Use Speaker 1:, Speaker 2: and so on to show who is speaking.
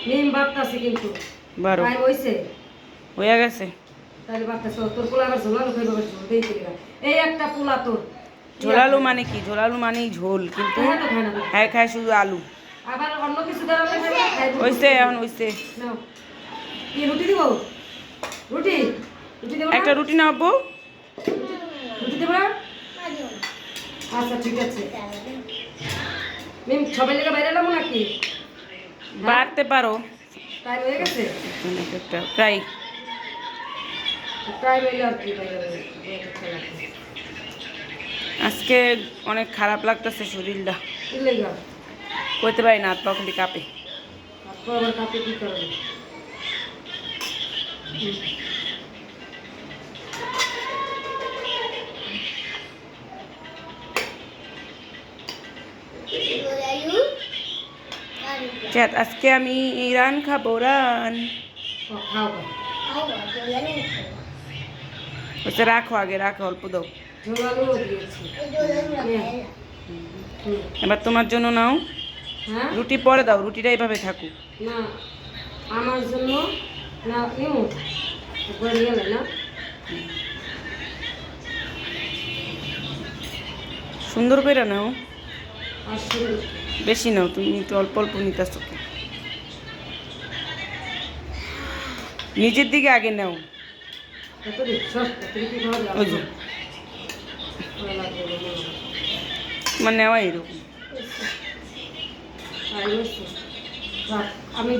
Speaker 1: নিম বাপতাছি কিন্তু
Speaker 2: বারো
Speaker 1: টাইম হইছে
Speaker 2: হয়ে গেছে।
Speaker 1: তাহলে বাপতাছি তোর পোলা আবার ঝোলানো খাইবে আবার ঝোল দেই দিলা এই একটা পোলা তোর
Speaker 2: ঝোলালু মানে কি? ঝোলালু মানেই ঝোল, কিন্তু
Speaker 1: হ্যাঁ তো খায় না
Speaker 2: হ্যাঁ খায় শুধু আলু।
Speaker 1: আবার অন্য কিছু দেওয়া লাগবে না খাইবো
Speaker 2: হইছে এখন হইছে।
Speaker 1: নাও কি রুটি দিব রুটি রুটি দেব না
Speaker 2: একটা রুটি নাও আব্বু।
Speaker 1: রুটি দেব না আচ্ছা ঠিক আছে মিম সবাই লেগে বাইরে এলাম নাকি
Speaker 2: বাড়তে পারো
Speaker 1: টাইম হয়ে গেছে
Speaker 2: একটা প্রায়।
Speaker 1: টাইম হইলে আর কি বাইরে
Speaker 2: আজকে অনেক খারাপ লাগতেছে শরীরটা,
Speaker 1: কি লেগা
Speaker 2: কইতে পারি না, হাত পা খালি কাঁপে।
Speaker 1: আপু আবার কাপে কি করবে
Speaker 2: আজকে আমি রান খাবো, রান।
Speaker 1: খাও
Speaker 2: হচ্ছে রাখো, আগে রাখো, অল্প দাও।
Speaker 1: ঝোলালো দিয়েছি
Speaker 2: এবার তোমার জন্য নাও।
Speaker 1: হ্যাঁ
Speaker 2: রুটি পরে দাও, রুটিটা এইভাবে থাকুক।
Speaker 1: না আমার জন্য না নিমু একবার গেলে না
Speaker 2: সুন্দর করে নাও,
Speaker 1: আর শুরু
Speaker 2: বেশি নাও, তুমি তো অল্প অল্প নিতেছো। নিজের দিকে আগে নাও।
Speaker 1: কত দিন সব তুমি কি খাওয়া
Speaker 2: ওই যে তোমার নেওয়া এরকম।
Speaker 1: আমি